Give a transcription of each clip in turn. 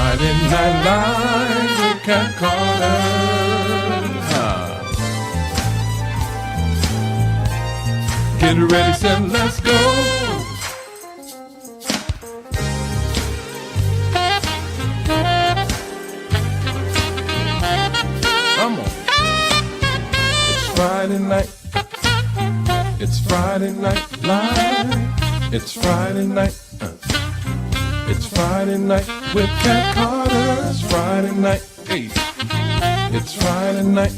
Friday Night Live with Cat Carter. Get ready, set, let's go. Come on. It's Friday night. It's Friday Night Live. It's Friday night. It's Friday night with Cat Carter. It's Friday night. Hey. It's Friday night.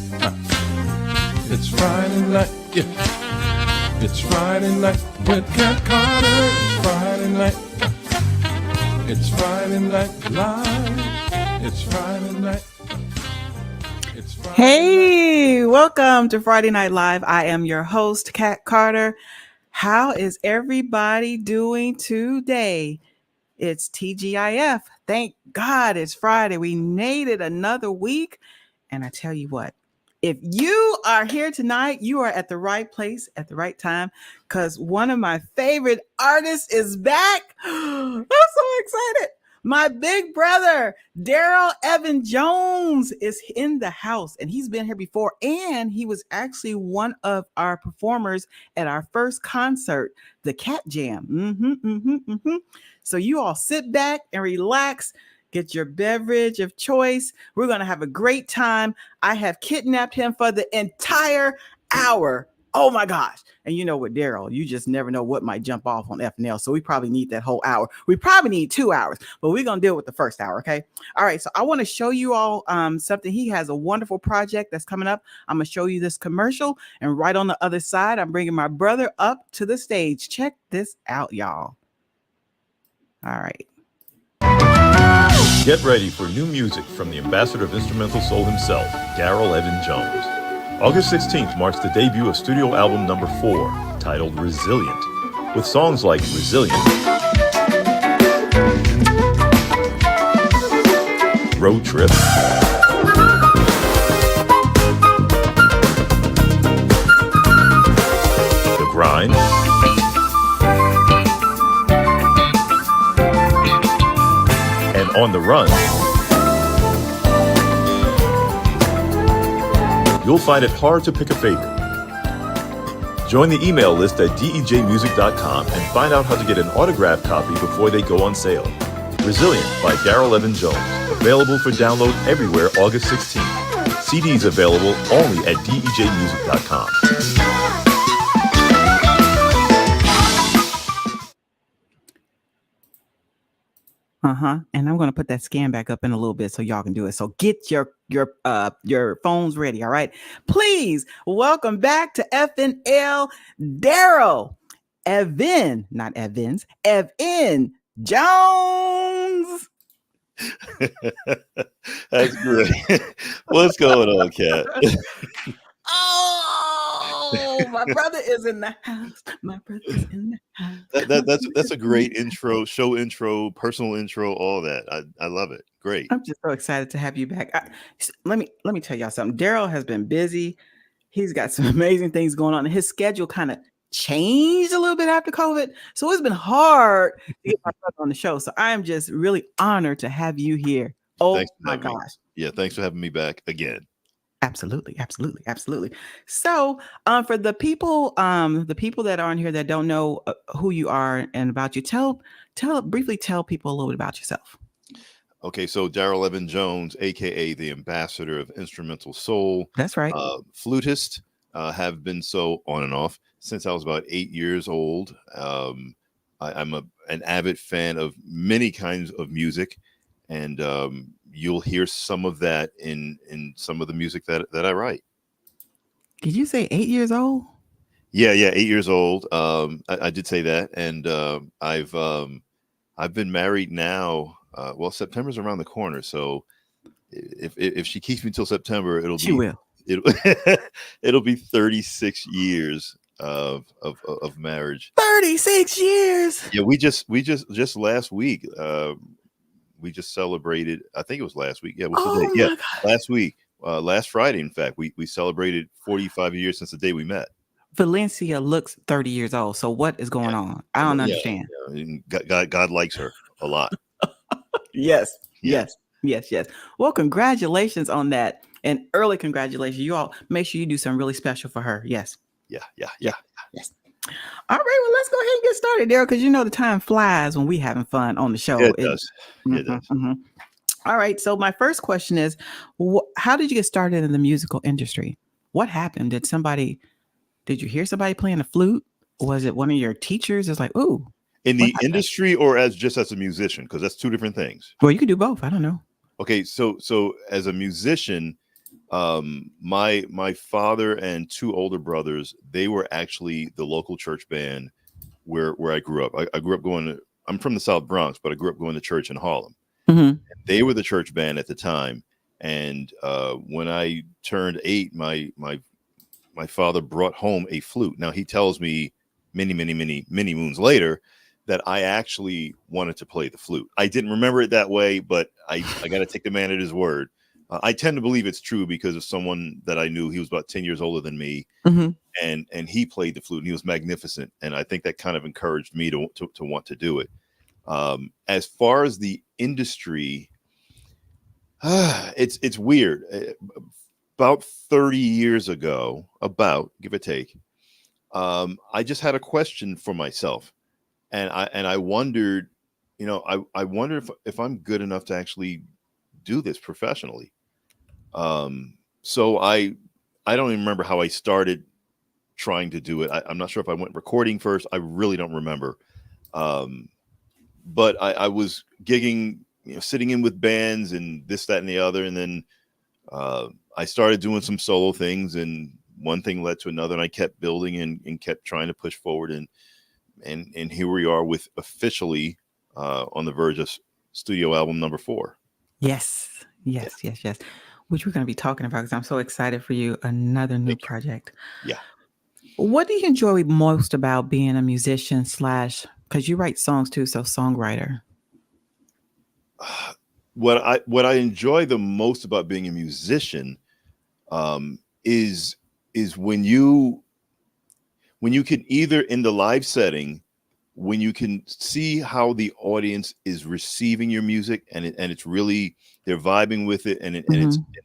It's Friday night. Yeah. It's Friday night with Cat Carter. It's Friday night. It's Friday Night Live. It's Friday night. It's Friday Hey, welcome to Friday Night Live. I am your host, Cat Carter. How is everybody doing today? It's TGIF. Thank God it's Friday. We made it another week. And I tell you what, if you are here tonight, you are at the right place at the right time because one of my favorite artists is back. I'm so excited. My big brother, Darryl Evan Jones, is in the house, and he's been here before, and he was actually one of our performers at our first concert, the Cat Jam. So you all sit back and relax. Get your beverage of choice. We're going to have a great time. I have kidnapped him for the entire hour. Oh my gosh. And you know what, Darryl, you just never know what might jump off on FNL. So we probably need that whole hour. We probably need 2 hours, but we're going to deal with the first hour. Okay. All right. So I want to show you all something. He has a wonderful project that's coming up. I'm going to show you this commercial, and right on the other side, I'm bringing my brother up to the stage. Check this out, y'all. All right. Get ready for new music from the ambassador of instrumental soul himself, Darryl Evan Jones. August 16th marks the debut of studio album number 4, titled Resilient, with songs like Resilient, Road Trip, The Grind, and On the Run. You'll find it hard to pick a favorite. Join the email list at dejmusic.com and find out how to get an autographed copy before they go on sale. Resilient by Darryl Evan Jones. Available for download everywhere August 16th. CDs available only at dejmusic.com. And I'm going to put that scan back up in a little bit so y'all can do it. So get your phones ready. All right. Please welcome back to FNL, Darryl Evan, not Evans, Evan Jones. That's great. What's going on, Kat? Oh, my brother is in the house. My brother is in the house. That's a great intro, show intro, personal intro, all that. I love it. Great. I'm just so excited to have you back. Let me tell y'all something. Darryl has been busy. He's got some amazing things going on. His schedule kind of changed a little bit after COVID, so it's been hard to get my brother on the show. So I am just really honored to have you here. Oh my gosh! Yeah, thanks for having me back again. Absolutely. So, for the people that are on here that don't know who you are and about you, briefly tell people a little bit about yourself. Okay, so Darryl Evan Jones, aka the ambassador of instrumental soul. That's right. Flutist, have been so on and off since I was about 8 years old. I'm an avid fan of many kinds of music, and you'll hear some of that in some of the music that I write. Did you say 8 years old? Yeah, 8 years old. I did say that, and I've been married now. Well, September's around the corner, so if she keeps me till September, it'll be 36 years of marriage. 36 years. Yeah, we just last week. We just celebrated. I think it was last week. Yeah, what's the date? Yeah, God. Last week. Last Friday, in fact, we celebrated 45 years since the day we met. Valencia looks 30 years old. So what is going on? I don't understand. God likes her a lot. Yes. Yes, yes. Well, congratulations on that. And early congratulations. You all make sure you do something really special for her. Yes. Yeah, yeah, Yeah. yeah. Yes. All right. Well, let's go ahead and get started, Daryl, because you know the time flies when we having fun on the Yeah, show. it does. Yeah, it Mhm, does. mhm. All right. So my first question is, how did you get started in the musical industry? What happened? Did you hear somebody playing the flute? Was it one of your teachers? It's like, ooh, In what the happened? industry or as just as a musician, because that's two different things. Well, you could do both. I don't know. Okay, so as a musician, my father and two older brothers, they were actually the local church band where I grew up. I grew up going to, I'm from the South Bronx, but I grew up going to church in Harlem. Hmm. They were the church band at the time. And when I turned 8, my father brought home a flute. Now he tells me many moons later that I actually wanted to play the flute. I didn't remember it that way, but I got to take the man at his word. I tend to believe it's true because of someone that I knew. He was about 10 years older than me, Hmm. and he played the flute and he was magnificent. And I think that kind of encouraged me to want to do it. As far as the industry, it's weird. About 30 years ago, about give or take, I just had a question for myself, and I wondered, I wonder if I'm good enough to actually do this professionally. So I don't even remember how I started trying to do it. I'm not sure if I went recording first. I really don't remember. Um, but I was gigging, sitting in with bands and this, that, and the other, and then uh, I started doing some solo things, and one thing led to another, and I kept building and kept trying to push forward, and here we are with officially on the verge of studio album number 4. Yes, Yeah, yes, yes, yes. Which we're going to be talking about because I'm so excited for you. Another new thank you. project. Yeah. What do you enjoy most about being a musician slash, because you write songs too, so songwriter? What I enjoy the most about being a musician is when you can either in the live setting, when you can see how the audience is receiving your music, and it's really, they're vibing with it, Hmm. and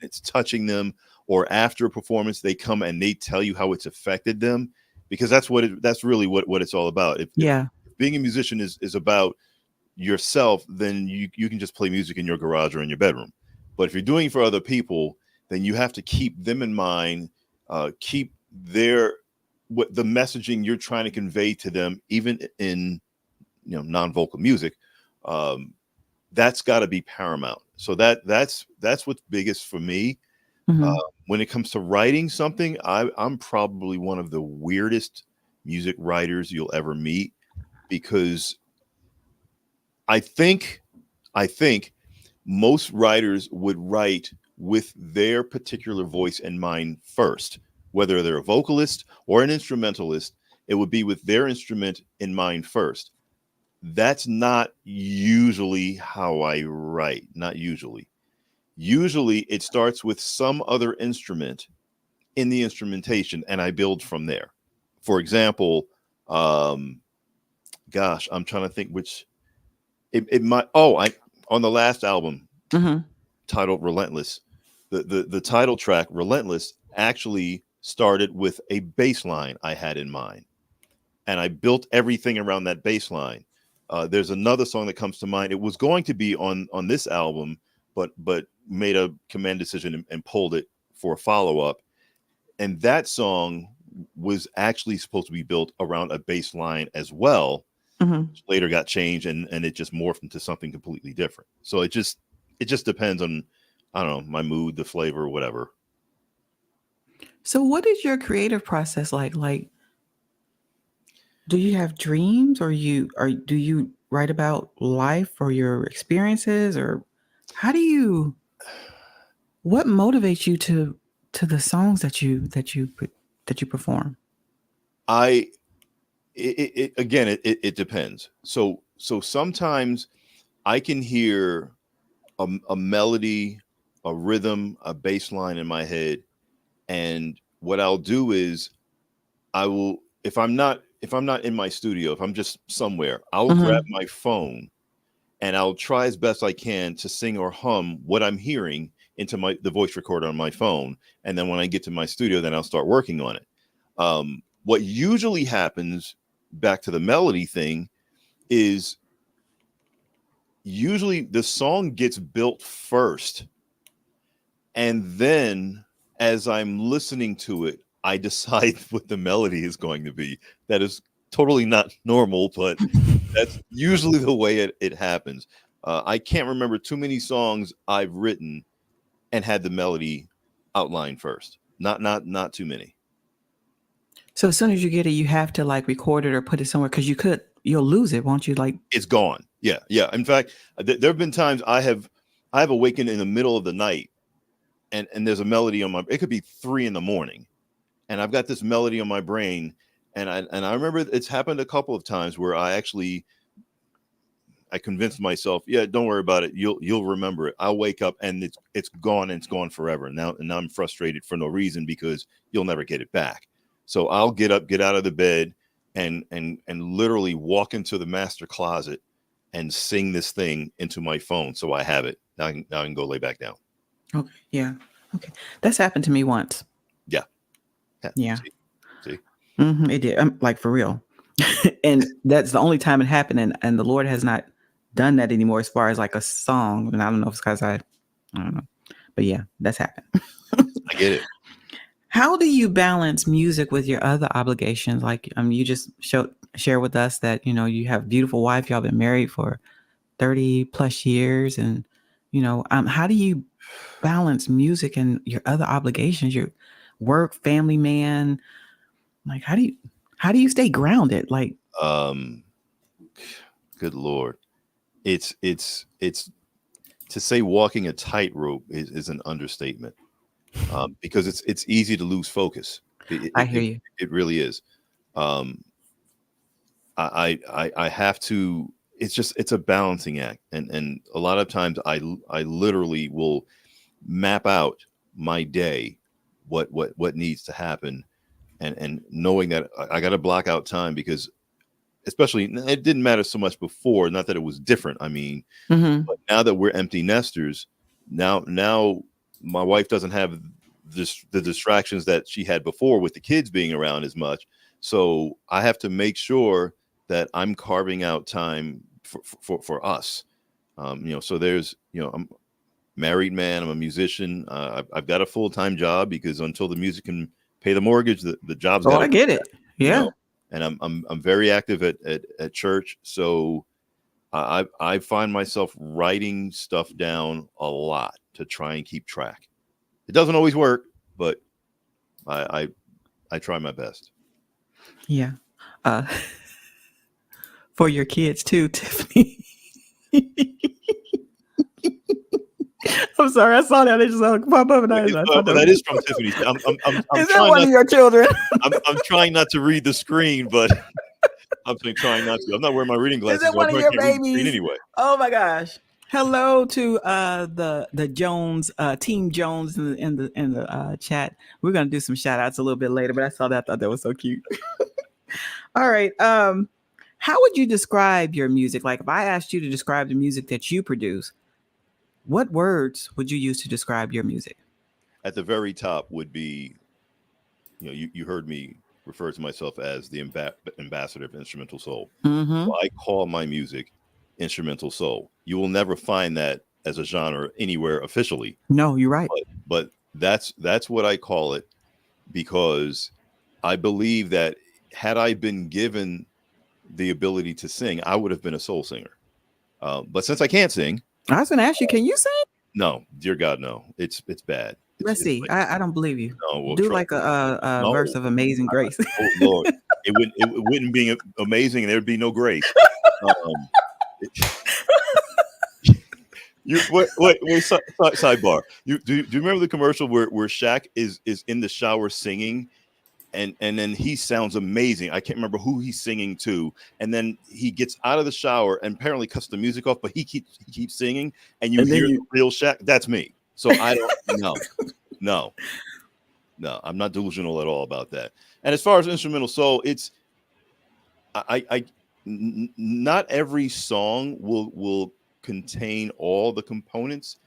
it's touching them, or after a performance they come and they tell you how it's affected them, because that's really what it's all about. If Yeah. being a musician is about yourself, then you can just play music in your garage or in your bedroom. But if you're doing it for other people, then you have to keep them in mind, keep their what the messaging you're trying to convey to them, even in non-vocal music. Um, that's got to be paramount. So that's what's biggest for me. Uh, Hmm. when it comes to writing something, I'm probably one of the weirdest music writers you'll ever meet, because I think I think most writers would write with their particular voice in mind first, whether they're a vocalist or an instrumentalist. It would be with their instrument in mind first. That's not usually how I write. Not usually. Usually it starts with some other instrument in the instrumentation, and I build from there. For example, um, gosh, I'm trying to think which it might. Oh, I on the last album Hmm. titled Relentless, the title track Relentless actually started with a bass line I had in mind, and I built everything around that bass line. There's another song that comes to mind. It was going to be on this album, but made a command decision and pulled it for a follow up. And that song was actually supposed to be built around a bass line as well. Hmm. Later got changed, and it just morphed into something completely different. So it just depends on, I don't know, my mood, the flavor, whatever. So, what is your creative process like? Like, do you have dreams, or do you write about life or your experiences, or how do you? What motivates you to the songs that you perform? I it again it depends. So sometimes I can hear a melody, a rhythm, a bass line in my head, and what I'll do is I will, if I'm not in my studio, if I'm just somewhere, I'll grab Hmm. my phone and I'll try as best I can to sing or hum what I'm hearing into the voice recorder on my phone. And then when I get to my studio, then I'll start working on it. What usually happens, back to the melody thing, is usually the song gets built first. And then as I'm listening to it, I decide what the melody is going to be. That is totally not normal, but that's usually the way it happens. I can't remember too many songs I've written and had the melody outlined first. Not too many. So as soon as you get it, you have to like record it or put it somewhere because you'll lose it, won't you? Like it's gone. Yeah. In fact, there have been times I have awakened in the middle of the night, and there's a melody on it could be 3 a.m, and I've got this melody on my brain, and I remember it's happened a couple of times where I convinced myself, yeah, don't worry about it. You'll remember it. I'll wake up and it's gone, and it's gone forever. And now I'm frustrated for no reason because you'll never get it back. So I'll get up, get out of the bed, and literally walk into the master closet and sing this thing into my phone. So I have it. Now I can go lay back down. okay, yeah, okay. That's happened to me once. Yeah. See? It did. Like for real. And that's the only time it happened. And the Lord has not done that anymore as far as like a song. And I don't know if it's because I don't know. But yeah, that's happened. I get it. How do you balance music with your other obligations? Like you just share with us that, you have a beautiful wife. Y'all been married for 30 plus years. And, how do you balance music and your other obligations, your work, family man? Like, how do you stay grounded? Like, good Lord. It's to say walking a tightrope is an understatement, because it's easy to lose focus. I hear you. It really is. I have to. It's a balancing act, and a lot of times I literally will map out my day, what needs to happen, and knowing that I got to block out time, because especially it didn't matter so much before, not that it was different. I mean, but now that we're empty nesters, now my wife doesn't have the distractions that she had before with the kids being around as much. So I have to make sure that I'm carving out time for us. So there's, I'm a married man, I'm a musician. I've got a full-time job, because until the music can pay the mortgage, the job's got. I get it. Yeah. And I'm very active at church. So I find myself writing stuff down a lot to try and keep track. It doesn't always work, but I try my best. Yeah. For your kids too, Tiffany. I'm sorry, I saw that. They just pop up, and that is from Tiffany. Is that one of your children? I'm trying not to read the screen, but I'm trying not to. I'm not wearing my reading glasses. Is that one of your babies? Anyway. Oh my gosh! Hello to the Jones Team Jones in the chat. We're gonna do some shout outs a little bit later, but I saw that. I thought that was so cute. All right. How would you describe your music? Like, if I asked you to describe the music that you produce, what words would you use to describe your music? At the very top would be, you heard me refer to myself as the ambassador of instrumental soul. Mm-hmm. So I call my music instrumental soul. You will never find that as a genre anywhere officially. No, you're right. But that's what I call it, because I believe that had I been given the ability to sing, I would have been a soul singer. But since I can't sing, I was going to ask you, can you sing? No, dear God, no. It's bad. Let's see. Like, I don't believe you. No, we'll do try. like a verse of Amazing Grace. Oh Lord, it wouldn't be amazing, and there'd be no grace. Sidebar. Do you remember the commercial where Shaq is in the shower singing? And then he sounds amazing. I can't remember who he's singing to. And then he gets out of the shower and apparently cuts the music off, but he keeps singing, and you hear the real Shaq. That's me. So I don't no, I'm not delusional at all about that. And as far as instrumental soul, it's not every song will contain all the components,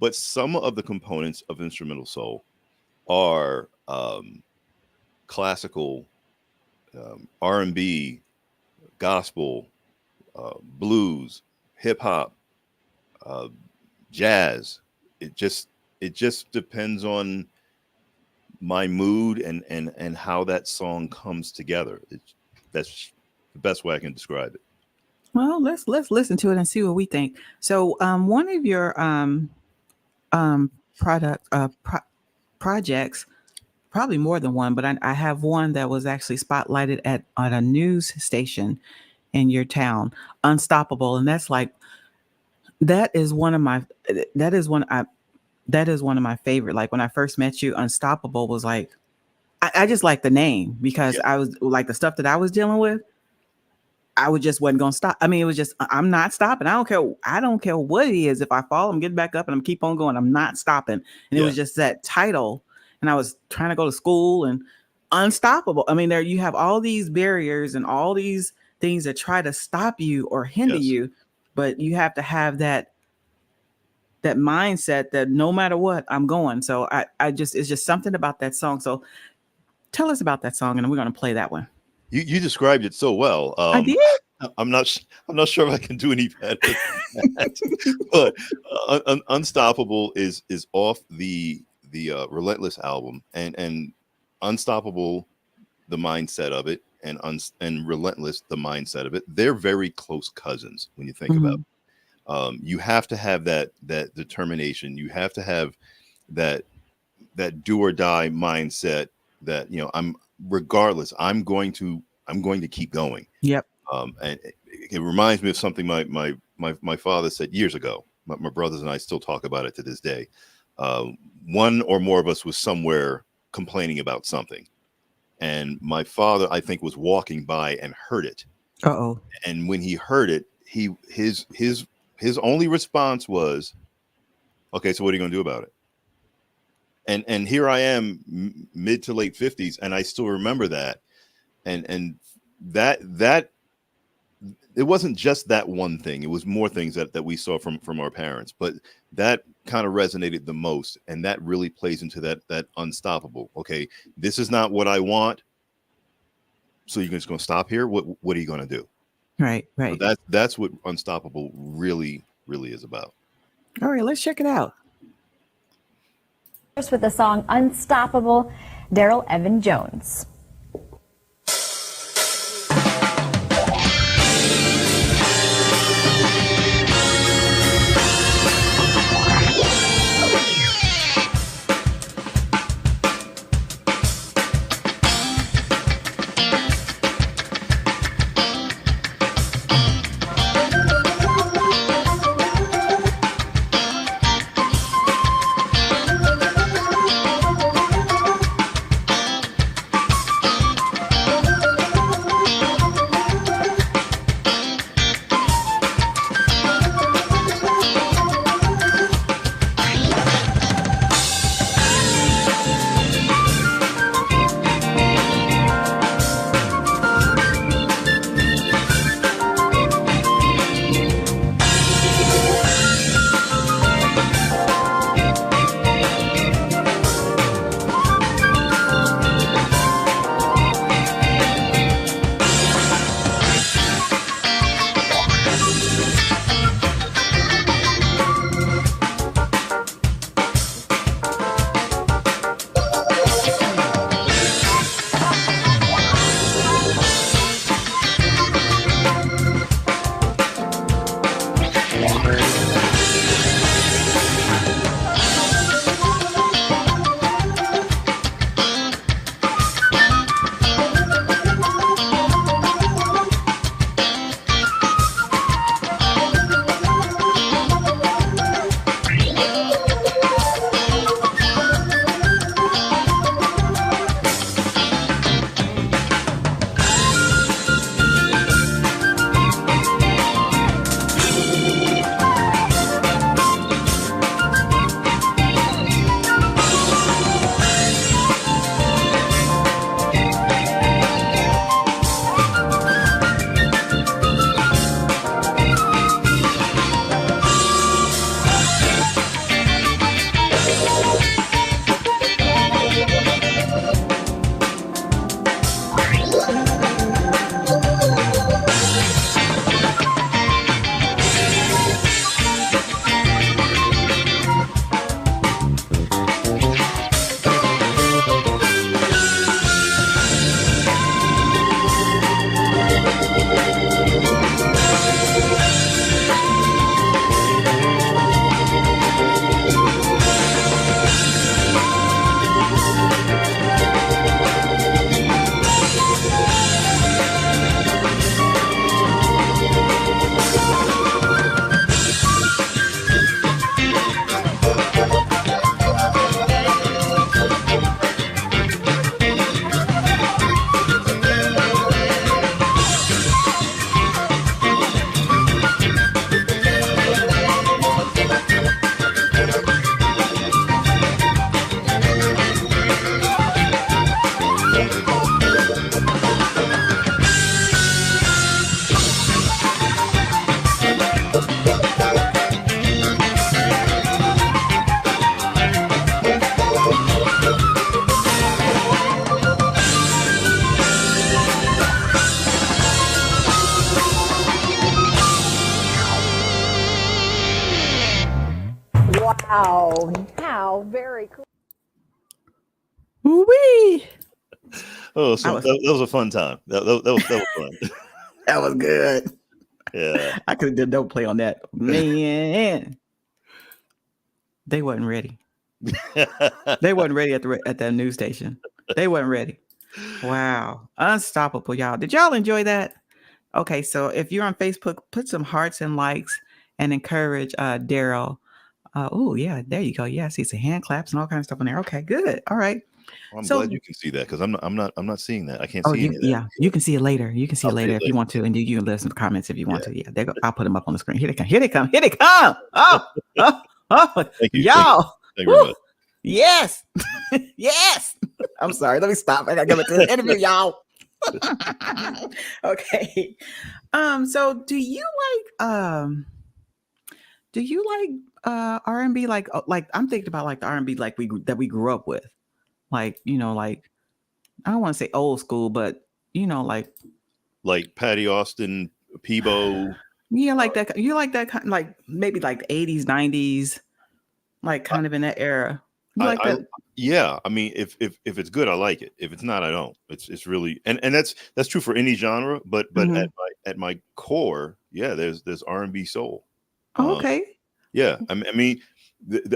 but some of the components of instrumental soul are classical, R&B, gospel, blues, hip hop, jazz. It just depends on my mood and how that song comes together. That's the best way I can describe it. Well, let's listen to it and see what we think. So, one of your product projects, probably more than one, but I have one that was actually spotlighted at on a news station in your town, Unstoppable, and that's like that is one of my that is one I that is one of my favorite. Like when I first met you, Unstoppable was like I just like the name because Yeah. I was like the stuff that I was dealing with. I would just wasn't gonna stop. I mean, it was just I'm not stopping. I don't care. I don't care what it is. If I fall, I'm getting back up and I'm keep on going. I'm not stopping. And it Yeah. was just that title. And I was trying to go to school and unstoppable. I mean, there you have all these barriers and all these things that try to stop you or hinder Yes. you, but you have to have that mindset that no matter what, I'm going. So I just it's just something about that song. So tell us about that song, and we're gonna play that one. You described it so well. I did. I'm not sure if I can do any better than that. But Unstoppable is off the Relentless album, and Unstoppable, the mindset of it, and Relentless, the mindset of it. They're very close cousins when you think about it. You have to have that determination. You have to have that do or die mindset. That regardless, I'm going to keep going. Yep. And it reminds me of something my father said years ago. My brothers and I still talk about it to this day. One or more of us was somewhere complaining about something, and my father, I think, was walking by and heard it. Uh-oh. And when he heard it, his only response was, "Okay, so what are you going to do about it?" And here I am, mid to late 50s, and I still remember that. And that it wasn't just that one thing. It was more things that we saw from our parents, but that kind of resonated the most. And that really plays into that unstoppable. Okay, this is not what I want. So you're just going to stop here? What are you going to do? Right. So that's what Unstoppable really, really is about. All right, let's check it out. First with the song Unstoppable, Darryl Evan Jones. Wow, very cool. Woo-wee. Oh, so was- that was a fun time. That was fun. That was good. Yeah. I could have done double play on that. Man, they wasn't ready. They wasn't ready at that news station. They wasn't ready. Wow. Unstoppable, y'all. Did y'all enjoy that? Okay, so if you're on Facebook, put some hearts and likes and encourage Darryl. Oh, yeah, there you go. Yeah, I see some hand claps and all kinds of stuff on there. Okay, good. All right. Well, I'm So- glad you can see that because I'm not seeing that. I can't Oh, see any of that. yeah, you can see it later. You can see it I'll see later it if you later. want to, and you can leave some comments if you want to. Yeah, there go. I'll put them up on the screen. Here they come. Here they come. Here they come. Oh, Thank you. y'all. Thank you very Woo. much. Yes. Yes. I'm sorry. Let me stop. I gotta go to the interview, y'all. Okay. So do you like R&B like I'm thinking about like the R&B like that we grew up with. Like, like I don't want to say old school, but Like Patty Austin, Peebo. yeah, like that. You like that kind, like maybe like the 80s, 90s, like kind of in that era. You like that? Yeah, I mean, if it's good, I like it. If it's not, I don't. It's really and that's true for any genre. But Mhm. at my core, yeah, there's R&B soul. Oh, okay. Yeah, I mean,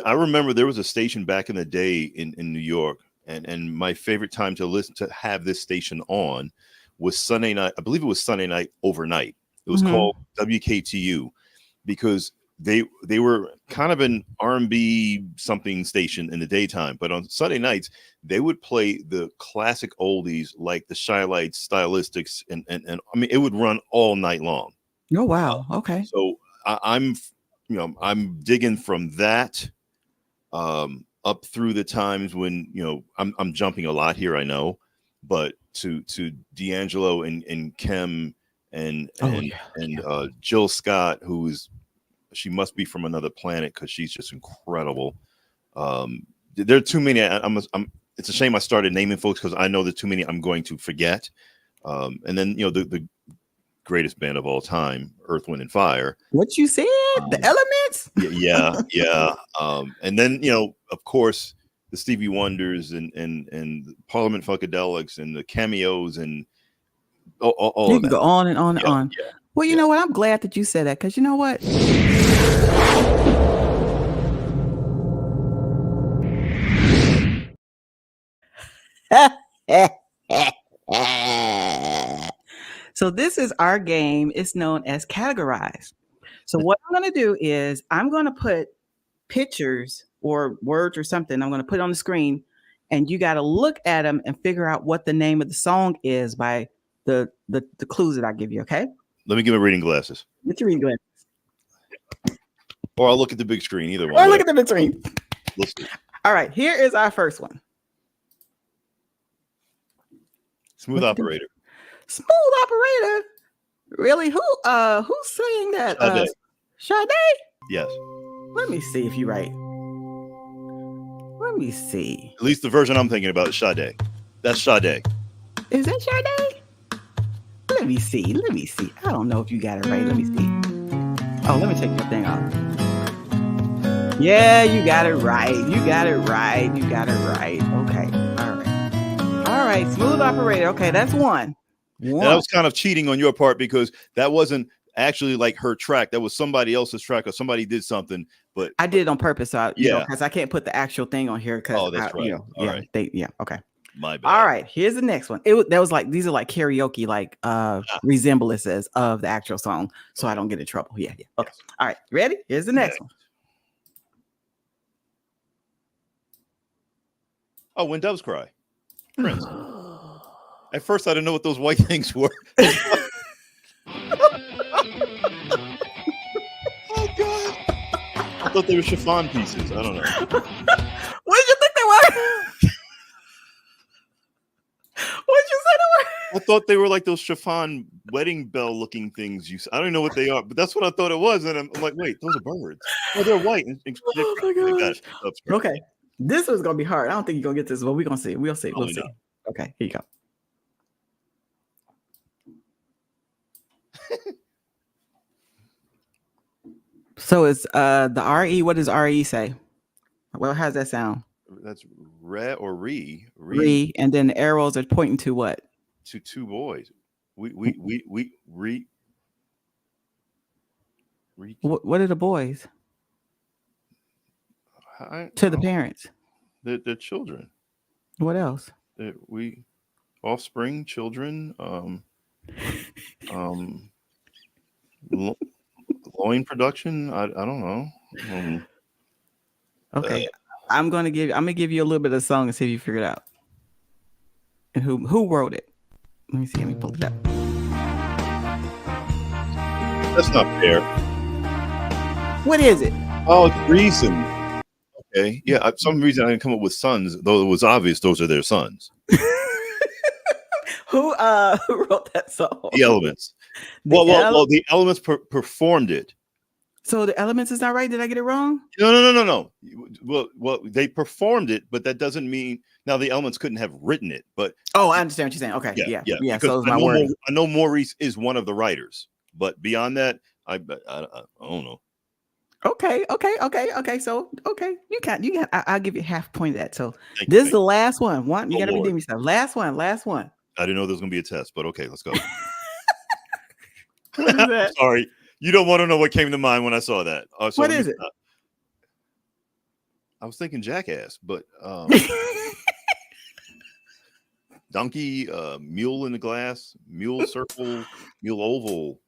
I remember there was a station back in the day in New York, and my favorite time to have this station on was Sunday night. I believe it was Sunday night overnight. It was Mhm. called WKTU because they were kind of an R&B something station in the daytime, but on Sunday nights they would play the classic oldies like the Shy Lights, Stylistics, and I mean it would run all night long. Oh wow. Okay. So I'm digging from that up through the times when I'm jumping a lot here, I know, but to D'Angelo and Kim and Jill Scott, she must be from another planet because she's just incredible. There are too many. It's a shame I started naming folks because I know there's too many I'm going to forget. And then the greatest band of all time, Earth, Wind, and Fire. What you said? The Elements? Yeah. And then of course, the Stevie Wonders and Parliament Funkadelics and the cameos and all You of can that. go on and on and on. Yeah. Well, you know what? I'm glad that you said that because you know what? So this is our game. It's known as Categorize. So what I'm going to do is I'm going to put pictures or words or something. I'm going to put it on the screen, and you got to look at them and figure out what the name of the song is by the clues that I give you. Okay? Let me get my reading glasses, Get your reading glasses. or I'll look at the big screen. Either one. Or look at the big screen. Let's see. All right, here is our first one. Smooth Operator. Smooth Operator. Really? Who's saying that? Sade. Sade? Yes. Let me see if you're right. Let me see. At least the version I'm thinking about is Sade. That's Sade. Is that Sade? Let me see. I don't know if you got it right. Let me see. Oh, let me take your thing off. Yeah, you got it right. Okay. All right. Smooth Operator. Okay, that's one. And that was kind of cheating on your part because that wasn't actually like her track. That was somebody else's track or somebody did something. But I did it on purpose. So yeah, because I can't put the actual thing on here because that's right. All right. Okay. My bad. All right, here's the next one. These are like karaoke, like resemblances of the actual song, so I don't get in trouble. Yeah. Okay. All right, ready? Here's the next one. Oh, When Doves Cry. Prince. At first, I didn't know what those white things were. Oh God! I thought they were chiffon pieces. I don't know. What did you think they were? What did you say they were? I thought they were like those chiffon wedding bell looking things. I don't know what they are, but that's what I thought it was. And I'm like, wait, those are birds. Oh, they're white. Oh my gosh. Okay, this was gonna be hard. I don't think you're gonna get this, but we're gonna see. We'll see. We'll see. Okay, here you go. So it's the RE. What does RE say? Well, how's that sound? That's re or re Re, and then the arrows are pointing to what? to two boys. We re re. What are the boys? To the Oh, parents. they're children. What else? We offspring, children. Um, lo- loin production. I don't know. Okay. I'm gonna give you a little bit of the song and see if you figure it out. And who wrote it? Let me see. Let me pull it up. That's not fair. What is it? Oh, it's reason. Okay, yeah. Some reason I didn't come up with sons, though it was obvious those are their sons. Who who wrote that song? The Elements. The Well, the Elements performed it. So the Elements is not right. Did I get it wrong? No. Well, they performed it, but that doesn't mean now the Elements couldn't have written it. But Oh, I understand what you're saying. Okay, yeah. because So it's my word. I know Maurice is one of the writers, but beyond that, I don't know. Okay. So you can. I'll give you half point of that. So Thank this you. is the last one. You Oh, got to Lord. redeem yourself. Last one. I didn't know there was gonna be a test, but okay, let's go. What is that? Sorry, you don't want to know what came to mind when I saw that. So What is it? I was thinking Jackass, but donkey, mule in the glass, mule circle, mule oval.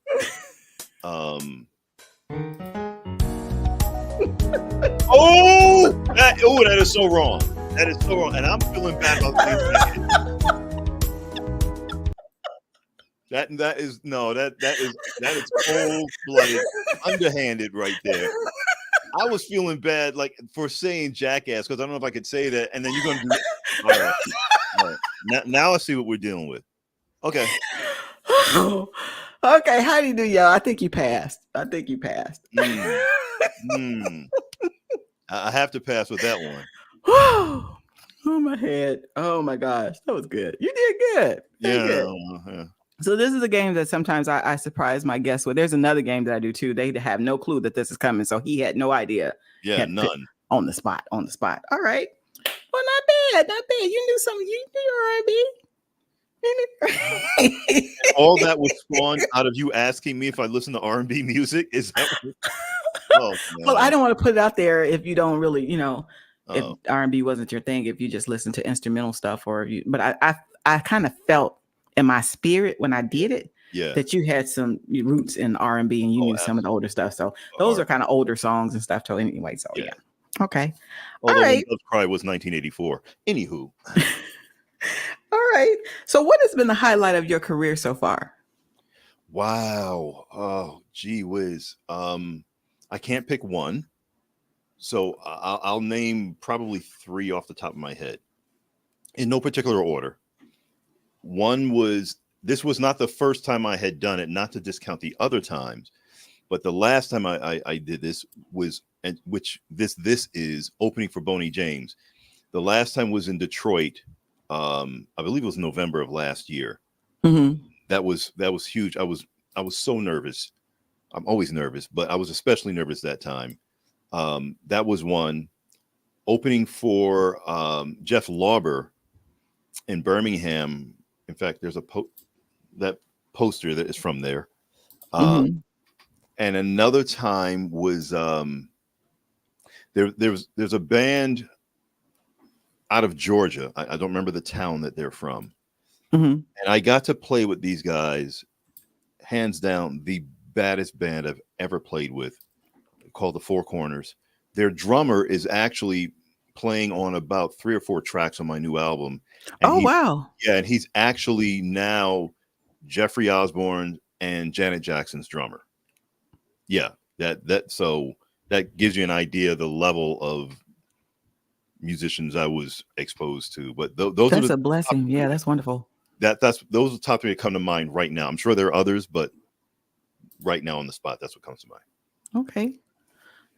That is so wrong. That is so wrong, and I'm feeling bad about saying that is cold-blooded, underhanded right there. I was feeling bad, like for saying Jackass, because I don't know if I could say that, and then you're gonna do. All right. Now I see what we're dealing with. Okay. Okay, how do you do, y'all? I think you passed. I have to pass with that one. Oh, my head. Oh my gosh, that was good. You did good. Yeah. So this is a game that sometimes I surprise my guests with. There's another game that I do too. They have no clue that this is coming, so he had no idea. Yeah, none. On the spot. All right. Well, not bad. You knew something. You R&B. All that was spawned out of you asking me if I listen to R&B music. Is that? Oh, well, I don't want to put it out there if you don't really, if Oh. R&B wasn't your thing, if you just listen to instrumental stuff, but I kind of felt in my spirit when I did it, that you had some roots in R&B and you knew some of the older stuff. So those are kind of older songs and stuff. So anyway, so yeah. Okay. Although all right. Love's Cry was 1984. Anywho. All right. So what has been the highlight of your career so far? Wow. Oh, gee whiz. I can't pick one. So I'll name probably three off the top of my head in no particular order. One was, this was not the first time I had done it, not to discount the other times, but the last time I did this was, and which this is opening for Boney James. The last time was in Detroit. I believe it was November of last year. Mm-hmm. That was huge. I was so nervous. I'm always nervous, but I was especially nervous that time. That was one. Opening for Jeff Lauber in Birmingham. In fact, there's that poster that is from there. And another time was there's a band out of Georgia. I don't remember the town that they're from. And I got to play with these guys, hands down, the baddest band I've ever played with, called the Four Corners. Their drummer is actually playing on about 3 or 4 tracks on my new album. And wow. Yeah, and he's actually now Jeffrey Osborne and Janet Jackson's drummer. Yeah, so that gives you an idea of the level of musicians I was exposed to. But that's a blessing. Yeah, that's wonderful. Those are the top 3 that come to mind right now. I'm sure there are others, but right now on the spot, that's what comes to mind. Okay.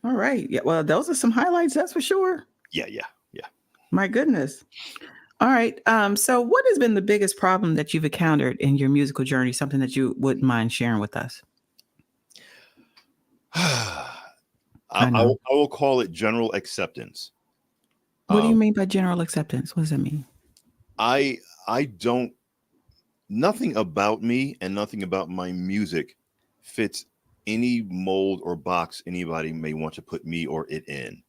All right. Yeah. Well, those are some highlights, that's for sure. Yeah. My goodness. All right. So what has been the biggest problem that you've encountered in your musical journey? Something that you wouldn't mind sharing with us? I will call it general acceptance. What do you mean by general acceptance? What does that mean? I don't, nothing about me and nothing about my music fits any mold or box anybody may want to put me or it in.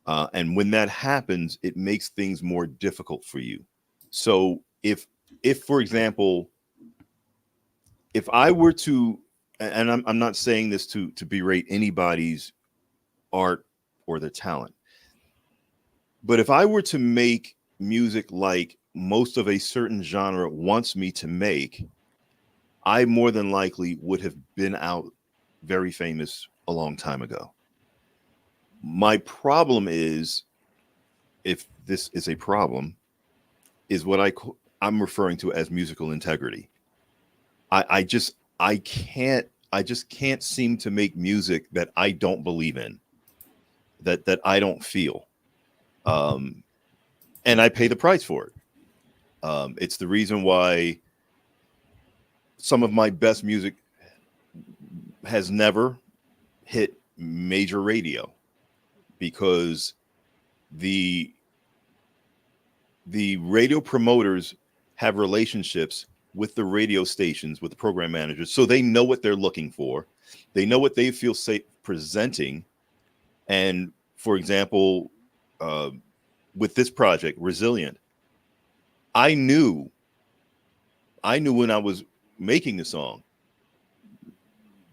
And when that happens, it makes things more difficult for you. So if for example, if I were to, and I'm not saying this to berate anybody's art or their talent, but if I were to make music like most of a certain genre wants me to make, I more than likely would have been out very famous a long time ago. My problem is, if this is a problem, is what I'm referring to as musical integrity. I just can't seem to make music that I don't believe in, that I don't feel, and I pay the price for it. It's the reason why some of my best music has never hit major radio, because the radio promoters have relationships with the radio stations, with the program managers, so they know what they're looking for. They know what they feel safe presenting. And for example, with this project, Resilient, I knew when I was making the song,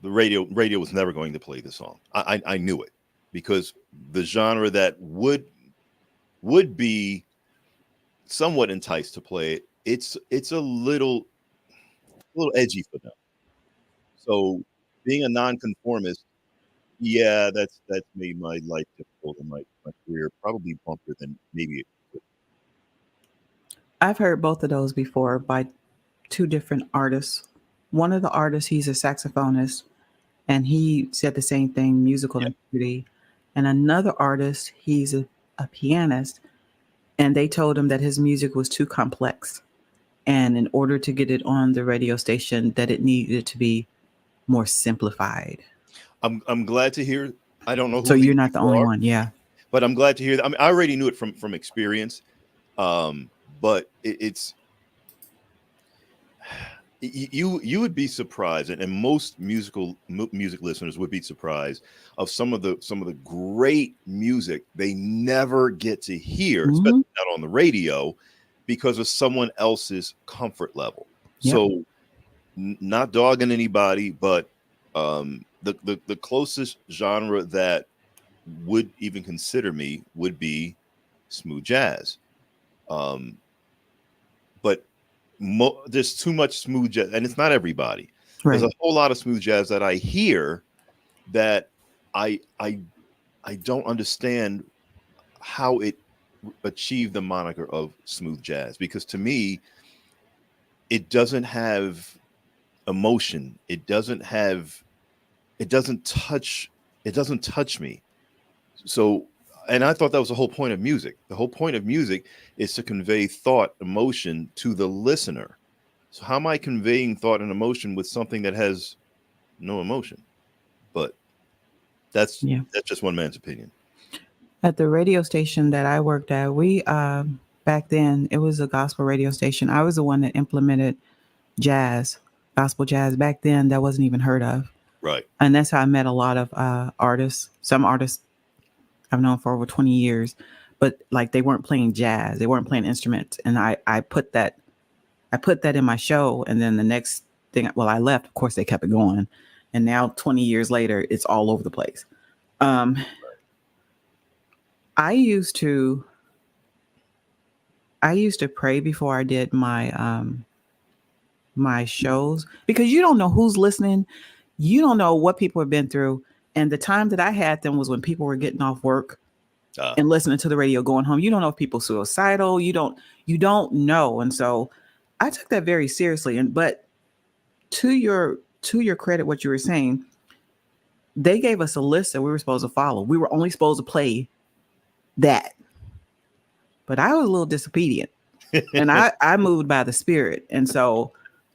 the radio was never going to play the song. I knew it, because the genre that would be somewhat enticed to play it, it's a little edgy for them. So being a nonconformist, yeah, that's made my life difficult and my career probably bumpier than maybe it could. I've heard both of those before by two different artists. One of the artists, he's a saxophonist, and he said the same thing, musical Yeah. integrity. And another artist, he's a pianist, and they told him that his music was too complex. And in order to get it on the radio station, that it needed to be more simplified. I'm glad to hear. I don't know who So these you're not the people only are, one. Yeah. but I'm glad to hear that. I mean, I already knew it from experience, but it's you would be surprised, and most music listeners would be surprised of some of the great music they never get to hear, Mhm. especially not on the radio, because of someone else's comfort level. Yep. So, not dogging anybody, but the closest genre that would even consider me would be smooth jazz. But there's too much smooth jazz, and it's not everybody. Right. There's a whole lot of smooth jazz that I hear that I don't understand how it achieved the moniker of smooth jazz, because to me it doesn't have emotion. It doesn't touch me. So, and I thought that was the whole point of music. The whole point of music is to convey thought, emotion to the listener. So how am I conveying thought and emotion with something that has no emotion? But that's just one man's opinion. At the radio station that I worked at, we back then it was a gospel radio station. I was the one that implemented gospel jazz. Back then that wasn't even heard of. Right. And that's how I met a lot of artists. Some artists I've known for over 20 years, but like they weren't playing jazz, they weren't playing instruments. And I put that in my show. And then the next thing, well, I left, of course they kept it going. And now 20 years later, it's all over the place. I used to pray before I did my my shows, because you don't know who's listening. You don't know what people have been through. And the time that I had them was when people were getting off work and listening to the radio going home. You don't know if people are suicidal. You don't know. And so I took that very seriously. But to your credit, what you were saying, they gave us a list that we were supposed to follow. We were only supposed to play that. But I was a little disobedient. And I moved by the Spirit. And so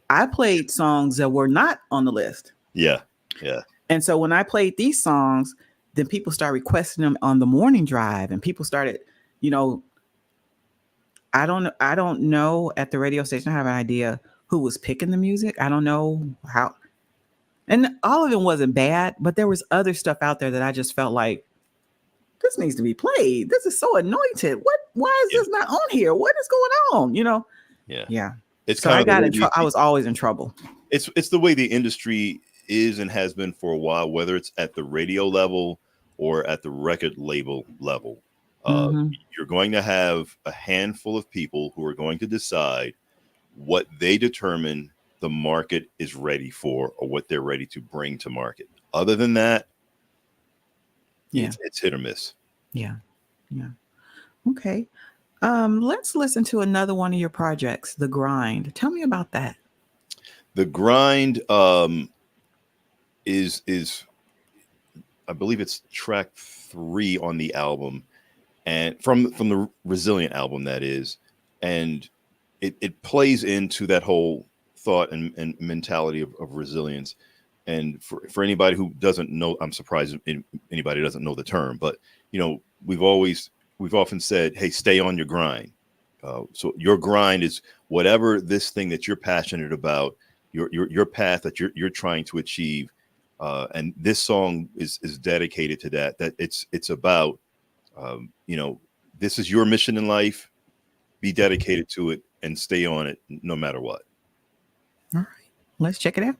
I played songs that were not on the list. Yeah. Yeah. And so when I played these songs, then people started requesting them on the morning drive, and people started you know, I don't know at the radio station. I have an idea who was picking the music. I don't know how, and all of it wasn't bad, but there was other stuff out there that I just felt like this needs to be played. This is so anointed. Why is this not on here? What is going on? Yeah. It's So kind I of got in trouble. I was always in trouble. it's the way the industry is and has been for a while, whether it's at the radio level or at the record label level. You're going to have a handful of people who are going to decide what they determine the market is ready for or what they're ready to bring to market. Other than that, it's hit or miss. Yeah. Okay. Let's listen to another one of your projects, The Grind. Tell me about that. The Grind is I believe it's track 3 on the album, and from the Resilient album, that is, and it plays into that whole thought and mentality of resilience. And for anybody who doesn't know, I'm surprised anybody doesn't know the term, but we've often said, hey, stay on your grind. So your grind is whatever this thing that you're passionate about, your path that you're trying to achieve. And this song is dedicated to that it's about, this is your mission in life. Be dedicated to it and stay on it no matter what. All right, let's check it out.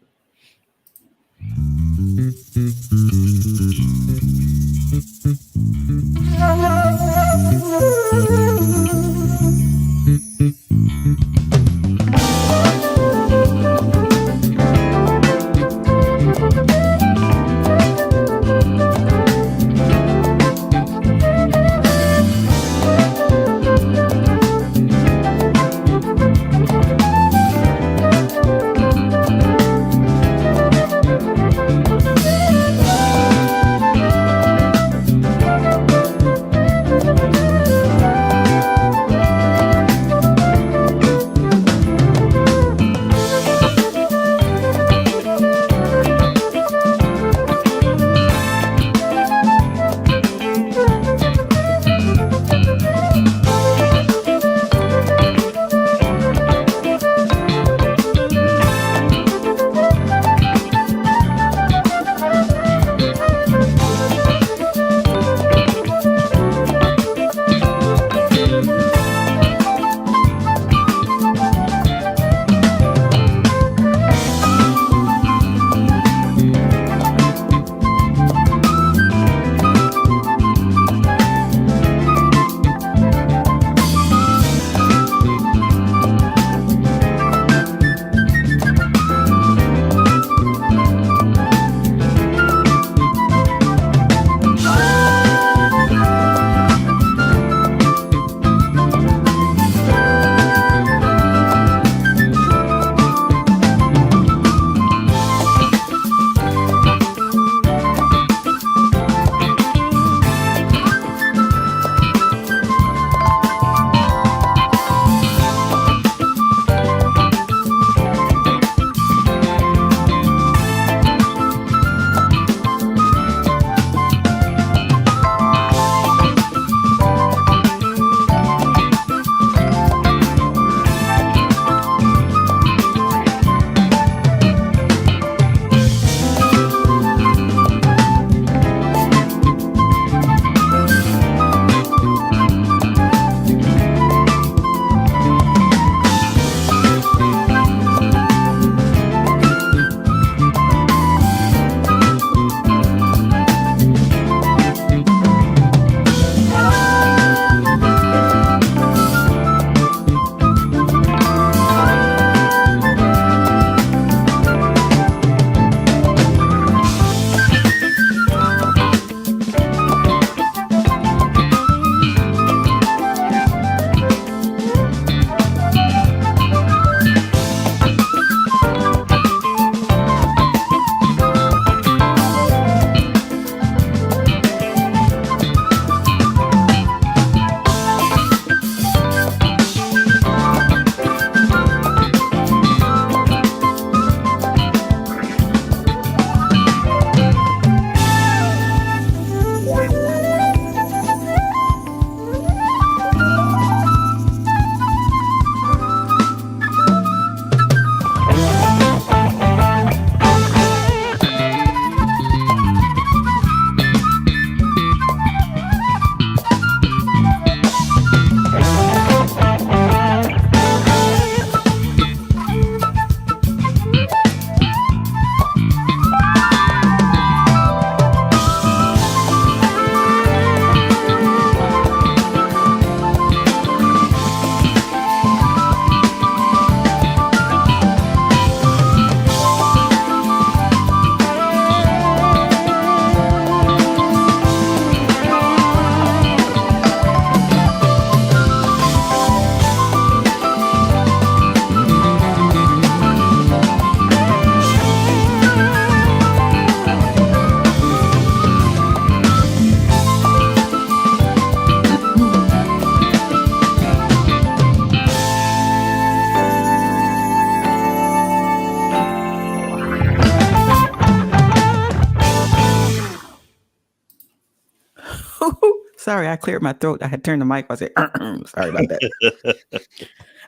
Sorry, I cleared my throat. I had turned the mic. I said, sorry about that.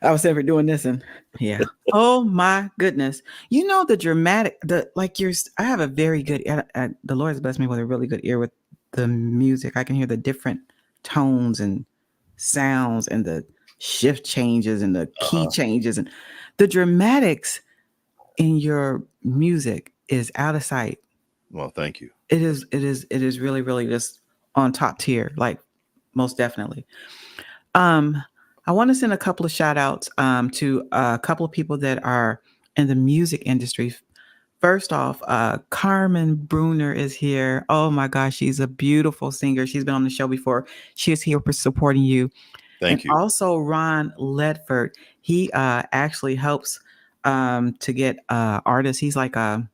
I was ever doing this and yeah. Oh my goodness. You know, I have a very good, the Lord has blessed me with a really good ear with the music. I can hear the different tones and sounds and the shift changes and the key changes and the dramatics in your music is out of sight. Well, thank you. It is really, really just on top tier, like most definitely. I want to send a couple of shout outs to a couple of people that are in the music industry. First off, Carmen Bruner is here. Oh my gosh, she's a beautiful singer. She's been on the show before. She is here for supporting you. Thank you. Also, Ron Ledford. He actually helps to get artists. He's like a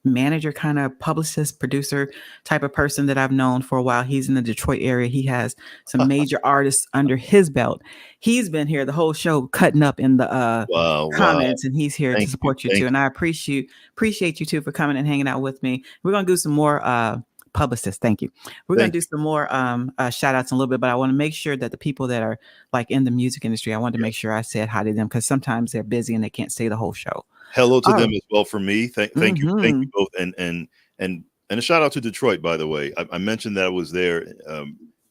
manager, kind of publicist, producer type of person that I've known for a while. He's in the Detroit area. He has some major artists under his belt. He's been here the whole show cutting up in the comments, and he's here to support you too. And I appreciate you too for coming and hanging out with me. We're going to do some more publicists. Thank you. We're going to do some more shout outs in a little bit, but I want to make sure that the people that are like in the music industry, I wanted to make sure I said hi to them because sometimes they're busy and they can't stay the whole show. Hello to them as well for me. Thank you both, and a shout out to Detroit, by the way. I mentioned that I was there,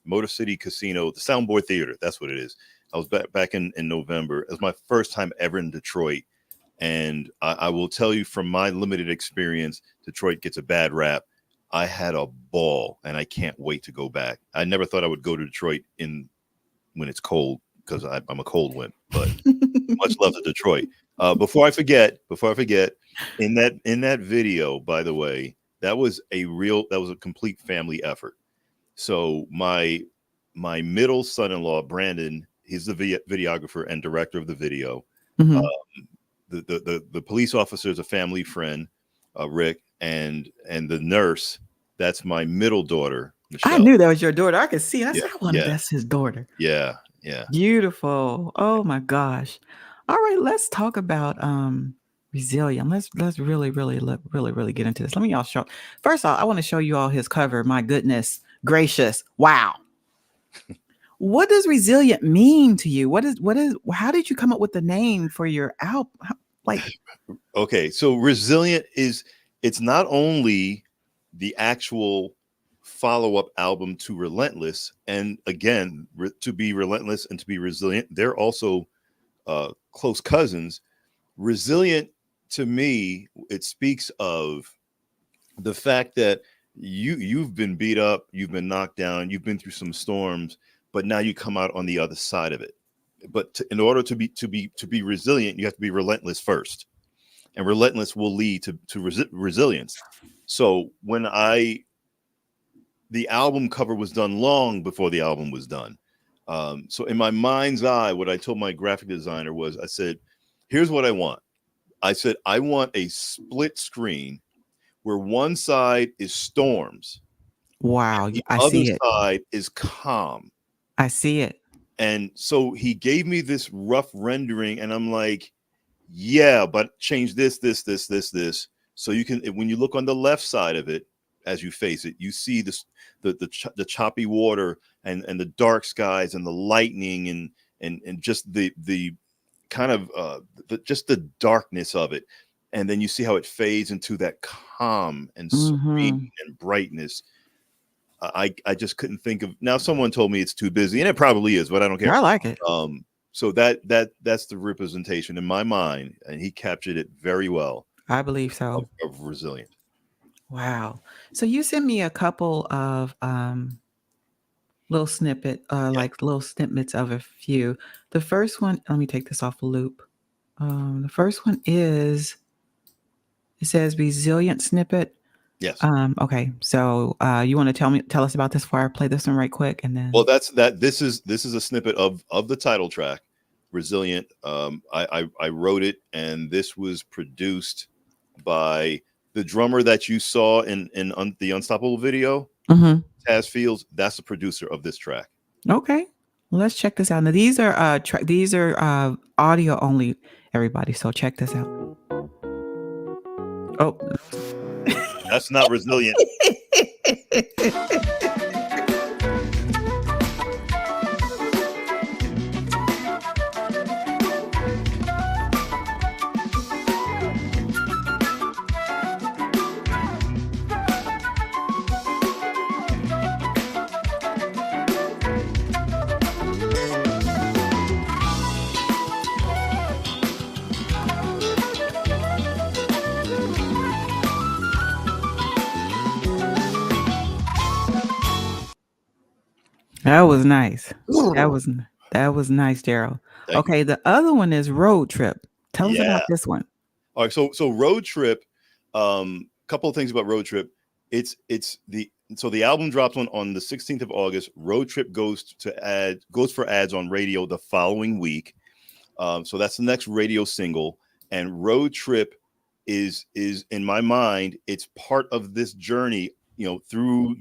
Motor City Casino, the Soundboard Theater. That's what it is. I was back in November. It was my first time ever in Detroit, and I will tell you from my limited experience, Detroit gets a bad rap. I had a ball, and I can't wait to go back. I never thought I would go to Detroit when it's cold because I'm a cold wind, but much love to Detroit. Before I forget, in that video, by the way, that was a complete family effort. So my middle son-in-law, Brandon, he's the videographer and director of the video. Mm-hmm. The police officer is a family friend, Rick, and the nurse, that's my middle daughter, Michelle. I knew that was your daughter. I could see it. I said, I wonder if that's his daughter. Yeah. Beautiful. Oh my gosh. All right, let's talk about Resilient. Let's really get into this. Let me show. First off, I want to show you all his cover. My goodness gracious. Wow. What does Resilient mean to you? How did you come up with the name for your album? Okay, so Resilient it's not only the actual follow-up album to Relentless, and again, to be relentless and to be resilient, they're also close cousins. Resilient, to me, it speaks of the fact that you've been beat up, you've been knocked down, you've been through some storms, but now you come out on the other side of it. But in order to be resilient, you have to be relentless first, and relentless will lead to resilience. So when the album cover was done long before the album was done. So in my mind's eye, what I told my graphic designer was, I said, here's what I want. I said, I want a split screen where one side is storms. Wow. The other side is calm. I see it. And so he gave me this rough rendering, and I'm like, yeah, but change this. So you can, when you look on the left side of it, as you face it, you see the choppy water and the dark skies and the lightning and just the kind of just the darkness of it. And then you see how it fades into that calm and serene and brightness. I just couldn't think of, now someone told me it's too busy, and it probably is, but I don't care. I like it. So that's the representation in my mind, and he captured it very well. I believe so. Of Resilient. Wow. So you sent me a couple of little little snippets of a few. The first one, let me take this off the loop. The first one it says Resilient snippet. Yes. Okay. So you want to tell us about this before I play this one right quick, and then. Well, this is a snippet of the title track, Resilient. I wrote it, and this was produced by the drummer that you saw in the Unstoppable video, Taz Fields. That's the producer of this track. Okay, well, let's check this out. Now these are audio only, everybody. So check this out. Oh, that's not Resilient. That was nice. That was nice, Daryl. Thank you. Okay, the other one is Road Trip. Tell us Yeah. about this one. All right. So Road Trip. Couple of things about Road Trip. It's the album drops on the 16th of August. Road Trip goes for ads on radio the following week. So that's the next radio single. And Road Trip is in my mind, it's part of this journey, through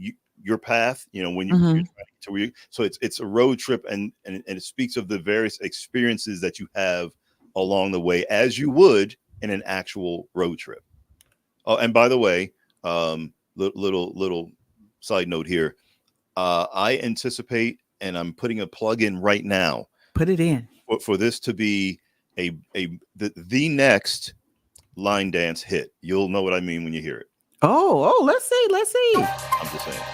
your path, when you're trying to read. So it's a road trip, and it speaks of the various experiences that you have along the way, as you would in an actual road trip. Oh, and by the way, little side note here. I anticipate, and I'm putting a plug in right now. Put it in. For this to be the next line dance hit. You'll know what I mean when you hear it. Oh, let's see. I'm just saying.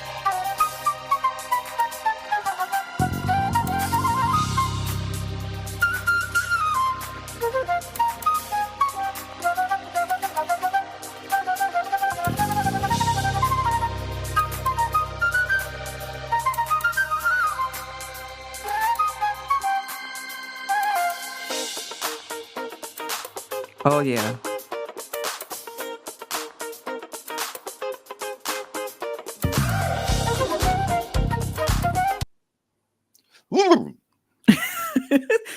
Oh yeah.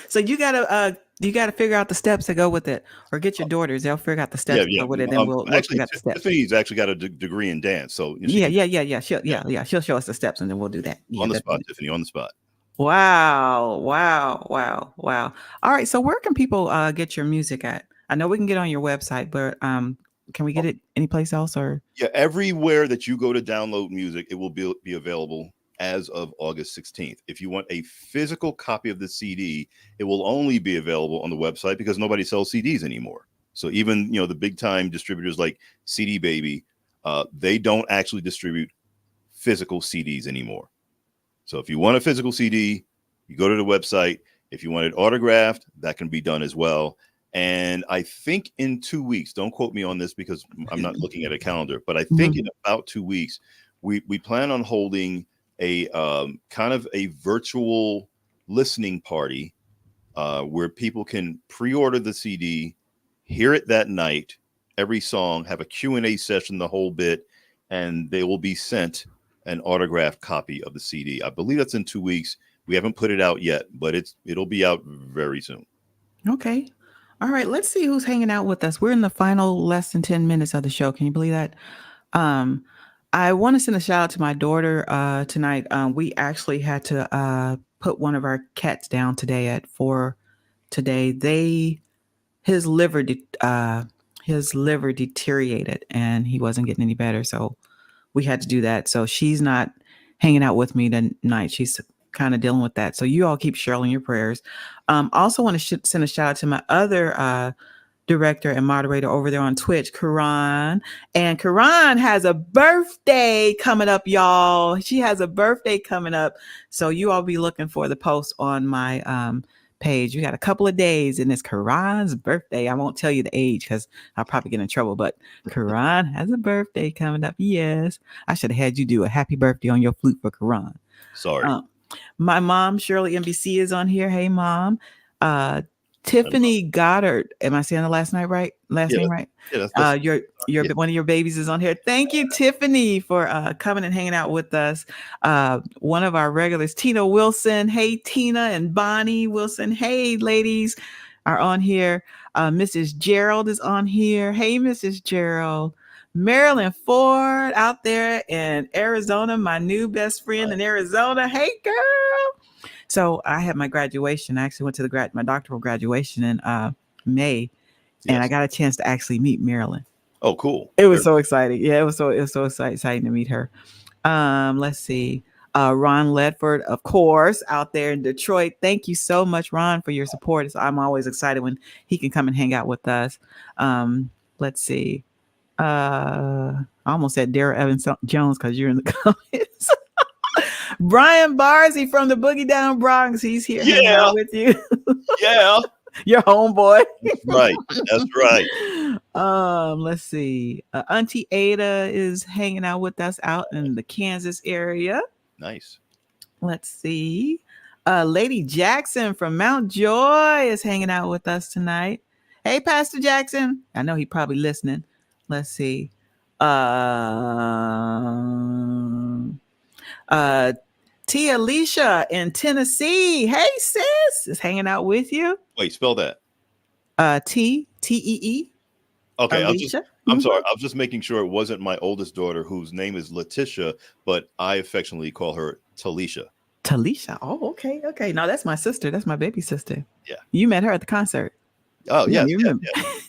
So you gotta figure out the steps to go with it, or get your daughters. They'll figure out the steps to go with it, and we'll figure out the steps. Tiffany's actually got a degree in dance, so Yeah. She'll show us the steps, and then we'll do that. On the spot, Tiffany, on the spot. Wow. All right. So where can people get your music at? I know we can get on your website, but can we get it anyplace else? Or everywhere that you go to download music, it will be available as of August 16th. If you want a physical copy of the CD, it will only be available on the website, because nobody sells CDs anymore. So even the big time distributors like CD Baby, they don't actually distribute physical CDs anymore. So if you want a physical CD, you go to the website. If you want it autographed, that can be done as well. And I think in 2 weeks, don't quote me on this because I'm not looking at a calendar, but I think in about 2 weeks, we plan on holding a kind of a virtual listening party where people can pre-order the CD, hear it that night, every song, have a Q&A session, the whole bit, and they will be sent an autographed copy of the CD. I believe that's in 2 weeks. We haven't put it out yet, but it'll be out very soon. Okay. All right. Let's see who's hanging out with us. We're in the final less than 10 minutes of the show. Can you believe that? I want to send a shout out to my daughter tonight. We actually had to put one of our cats down today at 4 today. His liver deteriorated and he wasn't getting any better. So we had to do that. So she's not hanging out with me tonight. She's kind of dealing with that. So you all keep Cheryl in your prayers. Also want to send a shout out to my other director and moderator over there on Twitch, Karan. And Karan has a birthday coming up, y'all. She has a birthday coming up. So you all be looking for the post on my page. We got a couple of days and it's Karan's birthday. I won't tell you the age because I'll probably get in trouble, but Karan has a birthday coming up. Yes. I should have had you do a happy birthday on your flute for Karan. Sorry. My mom, Shirley NBC, is on here. Hey, Mom. Tiffany Goddard. Am I saying the last name right? Yeah, your one of your babies is on here. Thank you, Tiffany, for coming and hanging out with us. One of our regulars, Tina Wilson. Hey, Tina and Bonnie Wilson. Hey, ladies, are on here. Mrs. Gerald is on here. Hey, Mrs. Gerald. Marilyn Ford out there in Arizona, my new best friend in Arizona. Hey, girl. So I had my graduation. I actually went to my doctoral graduation in May, and I got a chance to actually meet Marilyn. Oh, cool! It was so exciting. Yeah, it was so exciting to meet her. Let's see, Ron Ledford, of course, out there in Detroit. Thank you so much, Ron, for your support. I'm always excited when he can come and hang out with us. Let's see. I almost said Darryl Evan Jones because you're in the comments. Brian Barzy from the Boogie Down Bronx. He's here hanging out with you. Yeah. Your homeboy. That's right. Let's see. Auntie Ada is hanging out with us out in the Kansas area. Nice. Let's see. Lady Jackson from Mount Joy is hanging out with us tonight. Hey, Pastor Jackson. I know he probably listening. Let's see. Uh, Tia Alicia in Tennessee. Hey, sis, is hanging out with you. Wait, spell that. Tee. Okay, Alicia. I'm sorry. I was just making sure it wasn't my oldest daughter, whose name is Letitia, but I affectionately call her Talisha. Talisha. Oh, okay. Okay. No, that's my sister. That's my baby sister. Yeah. You met her at the concert. Oh, Yeah, yes. you Yes, remember. yes.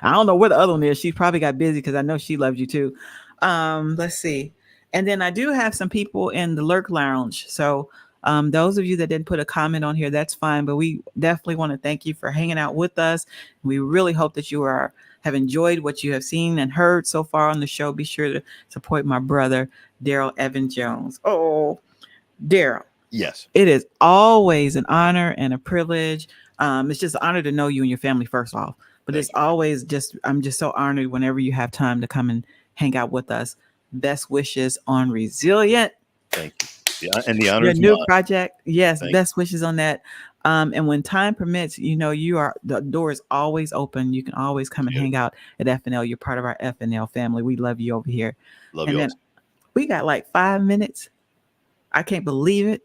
I don't know where the other one is. She probably got busy because I know she loves you too. Let's see. And then I do have some people in the Lurk Lounge. So those of you that didn't put a comment on here, that's fine. But we definitely want to thank you for hanging out with us. We really hope that you have enjoyed what you have seen and heard so far on the show. Be sure to support my brother, Darryl Evan Jones. Oh, Darryl. Yes. It is always an honor and a privilege. It's just an honor to know you and your family, first off. But Thank it's always I'm just so honored whenever you have time to come and hang out with us. Best wishes on Resilient. Thank you. Yeah, and the honor Your is new mine. project. Yes, Thank best wishes on that. And when time permits, the door is always open. You can always come and you. hang out at FNL. You're part of our FNL family. We love you over here. Love And you then all. we got like 5 minutes. I can't believe it.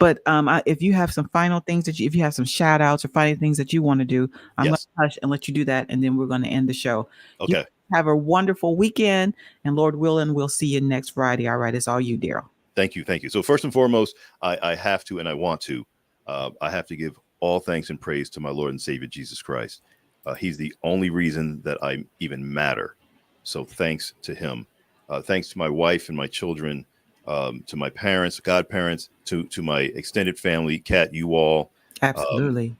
But if you have some final things if you have some shout outs or final things that you want to do, I'm going Yes. to hush and let you do that. And then we're going to end the show. You Okay. have a wonderful weekend. And Lord willing, we'll see you next Friday. All right. It's all you, Darryl. Thank you. Thank you. So first and foremost, I have to, and I want to, I have to give all thanks and praise to my Lord and Savior, Jesus Christ. He's the only reason that I even matter. So thanks to him. Thanks to my wife and my children, to my parents, godparents, to my extended family, Kat, you all. Absolutely.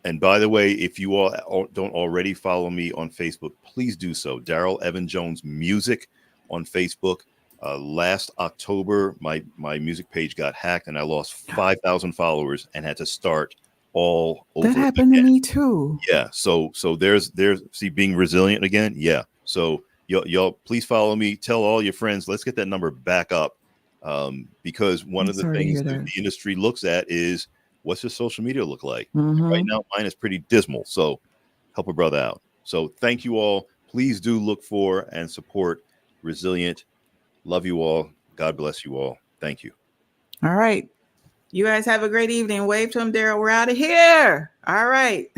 And by the way, if you all don't already follow me on Facebook, please do so. Darryl Evan Jones Music on Facebook. Last October, my music page got hacked and I lost 5,000 followers and had to start all over. That happened again. to me too. Yeah. So there's see being resilient again. Yeah. So y'all please follow me. Tell all your friends. Let's get that number back up. Because one of the things that the industry looks at is what's your social media look like? Mm-hmm. Right now, mine is pretty dismal. So help a brother out. So thank you all. Please do look for and support Resilient. Love you all. God bless you all. Thank you. All right. You guys have a great evening. Wave to him, Darryl. We're out of here. All right.